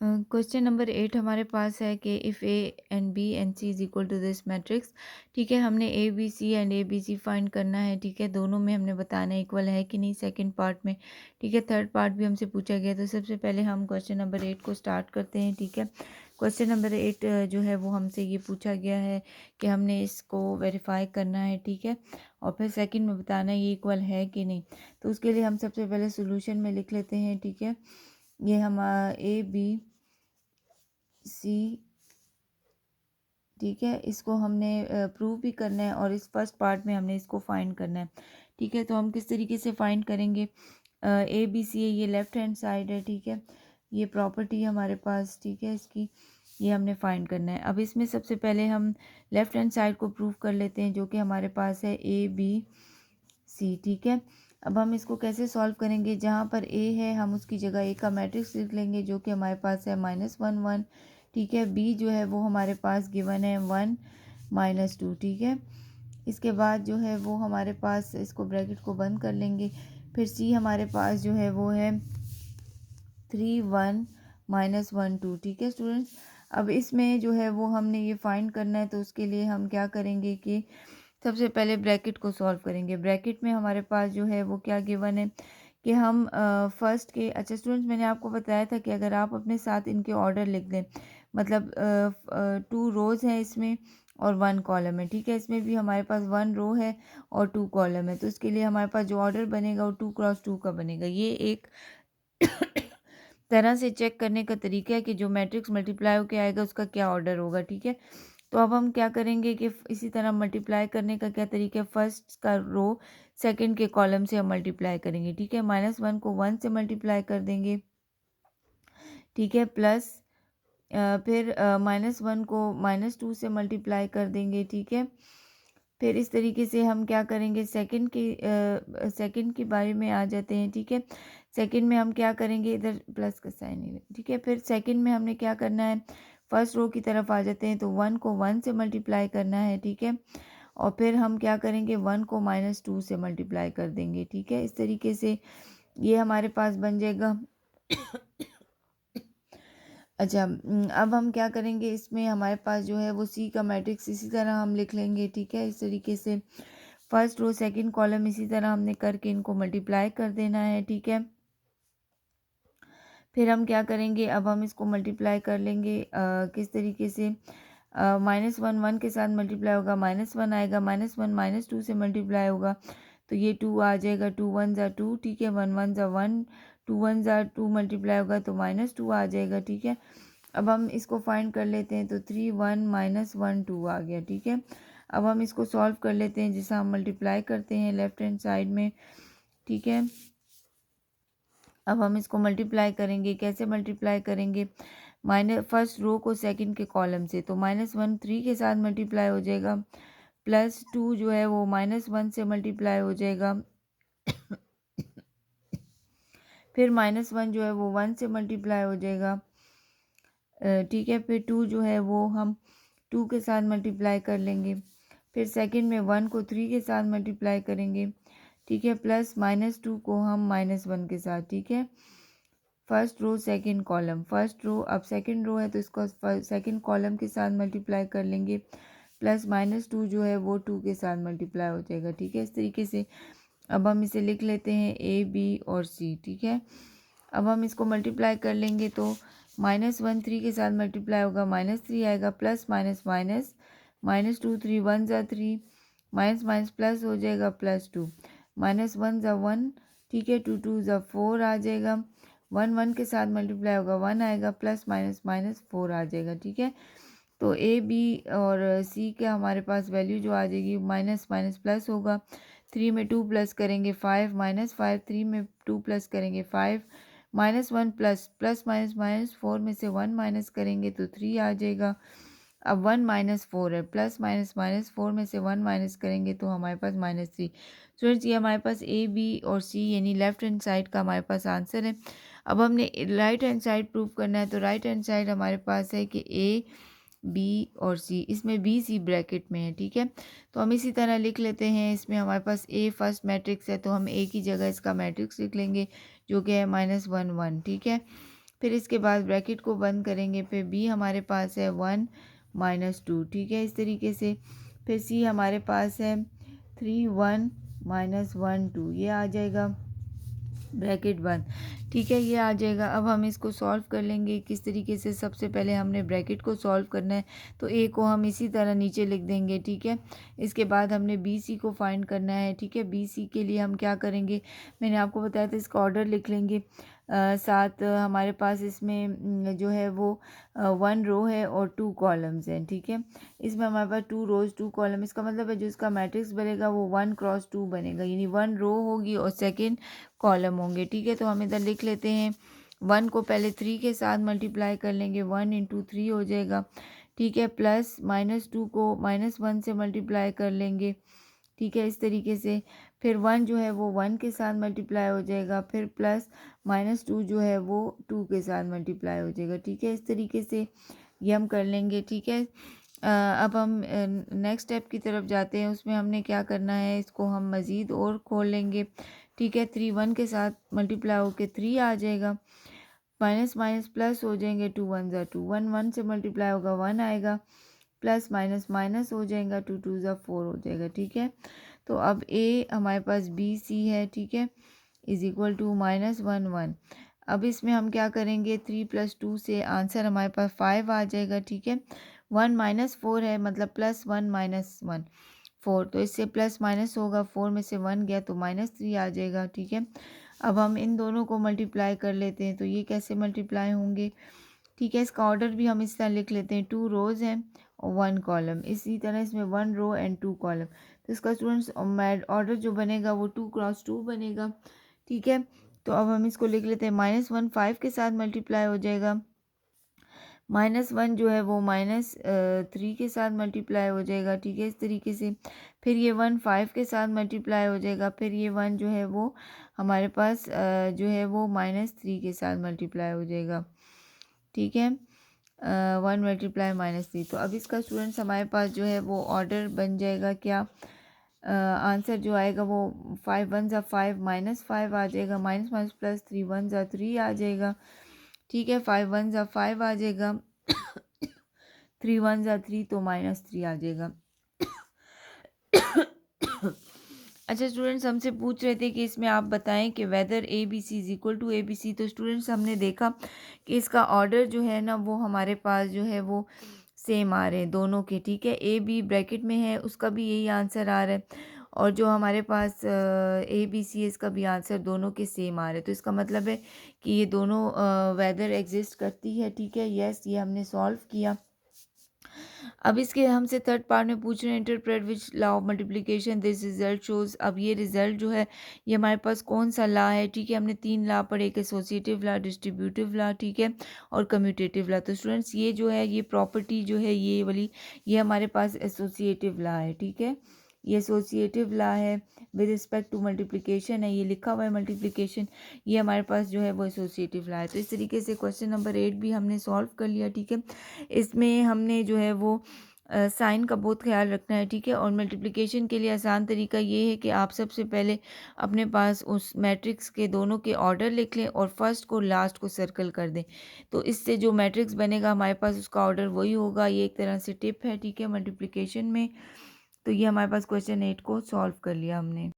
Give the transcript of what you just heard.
Question number 8 हमारे पास है कि if A and B and C is equal to this matrix. ठीक है, हमने A B C and A B C find करना है। ठीक है, दोनों में हमने बताना है इक्वल है कि नहीं, सेकंड पार्ट में। ठीक है, थर्ड पार्ट भी हमसे पूछा गया। तो सबसे पहले हम क्वेश्चन नंबर 8 को स्टार्ट करते हैं। ठीक है, क्वेश्चन नंबर 8 जो है वो हमसे ये पूछा गया है कि हमने इसको वेरीफाई करना है। ठीक है, और फिर सेकंड में बताना है ये इक्वल है कि नहीं। तो उसके लिए हम सबसे पहले सोल्यूशन में लिख लेते हैं। ठीक है, ये हम ए बी सी, ठीक है, इसको हमने प्रूव भी करना है और इस फर्स्ट पार्ट में हमने इसको फाइंड करना है। ठीक है, तो हम किस तरीके से फाइंड करेंगे। ए बी सी है, ये लेफ्ट हैंड साइड है। ठीक है, ये प्रॉपर्टी हमारे पास। ठीक है, इसकी ये हमने फाइंड करना है। अब इसमें सबसे पहले हम लेफ्ट हैंड साइड को प्रूव कर लेते हैं, जो कि हमारे पास है ए बी सी। ठीक है, अब हम इसको कैसे सॉल्व करेंगे। जहाँ पर ए है हम उसकी जगह ए का मैट्रिक्स लिख लेंगे, जो कि हमारे पास है -1 1। ठीक है, बी जो है वो हमारे पास गिवन है 1 -2। ठीक है, इसके बाद जो है वो हमारे पास, इसको ब्रैकेट को बंद कर लेंगे। फिर सी हमारे पास जो है वो है 3 1 -1 2। ठीक है स्टूडेंट्स, अब इसमें जो है वो हमने ये फाइंड करना है। तो उसके लिए हम क्या करेंगे कि सबसे पहले ब्रैकेट को सॉल्व करेंगे। ब्रैकेट में हमारे पास जो है वो क्या गिवन है कि हम फर्स्ट के, अच्छा स्टूडेंट्स, मैंने आपको बताया था कि अगर आप अपने साथ इनके ऑर्डर लिख दें, मतलब 2 रोज़ हैं इसमें और 1 कॉलम है। ठीक है, इसमें भी हमारे पास 1 रो है और 2 कॉलम है। तो इसके लिए हमारे पास जो ऑर्डर बनेगा वो 2 क्रॉस 2 का बनेगा। ये एक तरह से चेक करने का तरीका है कि जो मैट्रिक्स मल्टीप्लाई होकर आएगा उसका क्या ऑर्डर होगा। ठीक है, तो अब हम क्या करेंगे कि इसी तरह मल्टीप्लाई करने का क्या तरीका है, फर्स्ट का रो सेकंड के कॉलम से हम मल्टीप्लाई करेंगे। ठीक है, -1 को 1 से मल्टीप्लाई कर देंगे। ठीक है, प्लस फिर -1 को -2 से मल्टीप्लाई कर देंगे। ठीक है, फिर इस तरीके से हम क्या करेंगे, सेकंड की बारे में आ जाते हैं। ठीक है, सेकंड में हम क्या करेंगे, इधर प्लस का साइन है। ठीक है, फिर सेकंड में हमने क्या करना है, फर्स्ट रो की तरफ आ जाते हैं। तो 1 को 1 से मल्टीप्लाई करना है। ठीक है, और फिर हम क्या करेंगे, 1 को -2 से मल्टीप्लाई कर देंगे। ठीक है, इस तरीके से ये हमारे पास बन जाएगा। अच्छा, अब हम क्या करेंगे, इसमें हमारे पास जो है वो सी का मैट्रिक्स इसी तरह हम लिख लेंगे। ठीक है, इस तरीके से फर्स्ट रो सेकंड कॉलम इसी तरह हमने करके इनको मल्टीप्लाई कर देना है। ठीक है, फिर हम क्या करेंगे, अब हम इसको मल्टीप्लाई कर लेंगे किस तरीके से, -1 1 के साथ मल्टीप्लाई होगा, -1 आएगा, -1 -2 से मल्टीप्लाई होगा तो ये 2 आ जाएगा, 2 1 ज़ा 2। ठीक है, 1 1 ज़ा 1, 2 1 ज़ा 2 मल्टीप्लाई होगा तो -2 आ जाएगा। ठीक है, अब हम इसको फाइंड कर लेते हैं। तो 3 1 -1 2 आ गया। ठीक है, अब हम इसको सॉल्व कर लेते हैं, जिसे हम मल्टीप्लाई करते हैं लेफ्ट हैंड साइड में। ठीक है, अब हम इसको मल्टीप्लाई करेंगे, कैसे मल्टीप्लाई करेंगे, माइनस फर्स्ट रो को सेकंड के कॉलम से। तो -1 3 के साथ मल्टीप्लाई हो जाएगा, +2 जो है वो -1 से मल्टीप्लाई हो जाएगा, फिर -1 जो है वो 1 से मल्टीप्लाई हो जाएगा। ठीक है, फिर 2 जो है वो हम 2 के साथ मल्टीप्लाई कर लेंगे। फिर सेकंड में 1 को 3 के साथ मल्टीप्लाई करेंगे। ठीक है, प्लस -2 को हम -1 के साथ। ठीक है, first row second column, first row, अब सेकंड रो है तो इसको सेकंड कॉलम के साथ मल्टीप्लाई कर लेंगे, प्लस -2 जो है वो 2 के साथ मल्टीप्लाई हो जाएगा। ठीक है, इस तरीके से अब हम इसे लिख लेते हैं ए बी और सी। ठीक है, अब हम इसको मल्टीप्लाई कर लेंगे तो -1 3 के साथ मल्टीप्लाई होगा, -3 आएगा, प्लस माइनस माइनस, -2 3 1 ज़ा 3, माइनस माइनस प्लस हो जाएगा, +2, -1 ज़ा 1। ठीक है, 2 2 ज़ा 4 आ जाएगा, 1 1 के साथ मल्टीप्लाई होगा, 1 आएगा, प्लस माइनस माइनस 4 आ जाएगा। ठीक है, तो ए बी और सी के हमारे पास वैल्यू जो आ जाएगी, माइनस माइनस प्लस होगा, 3 में 2 प्लस करेंगे 5, -5, 3 में 2 प्लस करेंगे 5, -1 प्लस प्लस माइनस माइनस 4 में से 1 माइनस करेंगे तो 3 आ जाएगा। अब 1 -4 है, प्लस माइनस माइनस 4 में से 1 माइनस करेंगे तो हमारे पास -3। स्टूडेंट्स, ये हमारे पास ए बी और सी यानी लेफ्ट हैंड साइड का हमारे पास आंसर है। अब हमने राइट हैंड साइड प्रूव करना है। तो राइट हैंड साइड हमारे पास है कि ए बी और सी, इसमें बी सी ब्रैकेट में है। ठीक है, तो हम इसी तरह लिख लेते हैं। इसमें हमारे पास ए फर्स्ट मैट्रिक्स है तो हम ए की जगह इसका मैट्रिक्स लिख लेंगे, जो कि है -1 1। ठीक है, फिर इसके बाद ब्रैकेट को बंद करेंगे, फिर बी हमारे पास है 1 माइनस 2, ठीक है, इस तरीके से। फिर सी हमारे पास है 3 1 माइनस 1 2, ये आ जाएगा ब्रैकेट बंद, ठीक है, ये आ जाएगा। अब हम इसको सॉल्व कर लेंगे किस तरीके से। सबसे पहले हमने ब्रैकेट को सॉल्व करना है, तो ए को हम इसी तरह नीचे लिख देंगे, ठीक है। इसके बाद हमने बी सी को फाइंड करना है, ठीक है। बी सी के लिए हम क्या करेंगे, मैंने आपको बताया था, इसका ऑर्डर लिख लेंगे। साथ हमारे पास इसमें जो है वो 1 रो है और 2 कॉलम्स हैं, ठीक है। इसमें हमारे पास 2 रोज 2 कॉलम, इसका मतलब है जो इसका मैट्रिक्स बनेगा वो 1 क्रॉस 2 बनेगा, यानी 1 रो होगी और सेकेंड कॉलम होंगे, ठीक है। तो हम इधर लिख लेते हैं 1 को पहले 3 के साथ मल्टीप्लाई कर लेंगे, 1 इंटू 3 हो जाएगा, ठीक है। प्लस -2 को -1 से मल्टीप्लाई कर लेंगे, ठीक है, इस तरीके से। फिर 1 जो है वो 1 के साथ मल्टीप्लाई हो जाएगा, फिर प्लस -2 जो है वो 2 के साथ मल्टीप्लाई हो जाएगा, ठीक है, इस तरीके से ये हम कर लेंगे, ठीक है। अब हम नेक्स्ट स्टेप की तरफ जाते हैं। उसमें हमने क्या करना है, इसको हम मज़ीद और खोल लेंगे, ठीक है। 3 1 के साथ मल्टीप्लाई होकर 3 आ जाएगा, माइनस माइनस प्लस हो जाएंगे, 2 1 ज़ा 2, 1 1 से मल्टीप्लाई होगा 1 आएगा, प्लस माइनस माइनस हो जाएगा, 2 2 ज़ा 4 हो जाएगा, ठीक है। तो अब ए हमारे पास बी सी है, ठीक है, इज़ इक्वल टू -1 1। अब इसमें हम क्या करेंगे, 3 + 2 से आंसर हमारे पास 5 आ जाएगा, ठीक है। 1 - 4 है, मतलब +1 - 1 4, तो इससे प्लस माइनस होगा, 4 में से 1 गया तो -3 आ जाएगा, ठीक है। अब हम इन दोनों को मल्टीप्लाई कर लेते हैं, तो ये कैसे मल्टीप्लाई होंगे, ठीक है। इसका ऑर्डर भी हम इस तरह लिख लेते हैं, 2 रोज़ हैं और 1 कॉलम, इसी तरह इसमें 1 रो एंड 2 कॉलम। तो इसका स्टूडेंट्स ऑर्डर जो बनेगा वो 2 क्रॉस 2 बनेगा, ठीक है। तो अब हम इसको लिख लेते हैं, -1 5 के साथ मल्टीप्लाई हो जाएगा, -1 जो है वो -3 के साथ मल्टीप्लाई हो जाएगा, ठीक है, इस तरीके से। फिर ये 1 5 के साथ मल्टीप्लाई हो जाएगा, फिर ये 1 जो है वो हमारे पास जो है वो -3 के साथ मल्टीप्लाई हो जाएगा, ठीक है। 1 मल्टीप्लाई -3, तो अब इसका स्टूडेंट्स हमारे पास जो है वो ऑर्डर बन जाएगा क्या, आंसर जो आएगा वो 5 1 ज़ा 5 -5 आ जाएगा, माइनस माइनस प्लस 3 1 ज़ा 3 आ जाएगा, ठीक है। 5 1 ज़ा 5 आ जाएगा, 3 1 ज़ा 3, तो -3 आ जाएगा। अच्छा स्टूडेंट्स, हमसे पूछ रहे थे कि इसमें आप बताएं कि whether A B C is equal to A B C. तो स्टूडेंट्स हमने देखा कि इसका ऑर्डर जो है ना वो हमारे पास जो है वो सेम आ रहे हैं दोनों के, ठीक है। ए बी ब्रैकेट में है, उसका भी यही आंसर आ रहा है, और जो हमारे पास ए बी सी है इसका भी आंसर दोनों के सेम आ रहे हैं। तो इसका मतलब है कि ये दोनों वेदर एग्जिस्ट करती है, ठीक है। यस, ये हमने सॉल्व किया। अब इसके हमसे थर्ड पार्ट में पूछ रहे हैं, interpret which law of multiplication this result shows. अब ये रिजल्ट जो है ये हमारे पास कौन सा लॉ है, ठीक है। हमने 3 लॉ पढ़े, एक एसोसिएटिव लॉ, डिस्ट्रीब्यूटिव लॉ, ठीक है, और कम्यूटेटिव लॉ। तो स्टूडेंट्स ये जो है ये प्रॉपर्टी जो है ये वाली, ये हमारे पास एसोसिएटिव लॉ है, ठीक है। ये एसोसिएटिव लॉ है विद रिस्पेक्ट टू मल्टीप्लिकेशन है, ये लिखा हुआ है मल्टीप्लिकेशन, ये हमारे पास जो है वो एसोसिएटिव लॉ है। तो इस तरीके से क्वेश्चन नंबर 8 भी हमने सॉल्व कर लिया, ठीक है। इसमें हमने जो है वो साइन का बहुत ख्याल रखना है, ठीक है। और मल्टीप्लिकेशन के लिए आसान तरीका ये है कि आप सबसे पहले अपने पास उस मैट्रिक्स के दोनों के ऑर्डर लिख लें और फर्स्ट को लास्ट को सर्कल कर दें, तो इससे जो मैट्रिक्स बनेगा हमारे पास उसका ऑर्डर वही होगा। ये एक तरह से टिप है, ठीक है, मल्टीप्लिकेशन में। तो ये हमारे पास क्वेश्चन 8 को सॉल्व कर लिया हमने।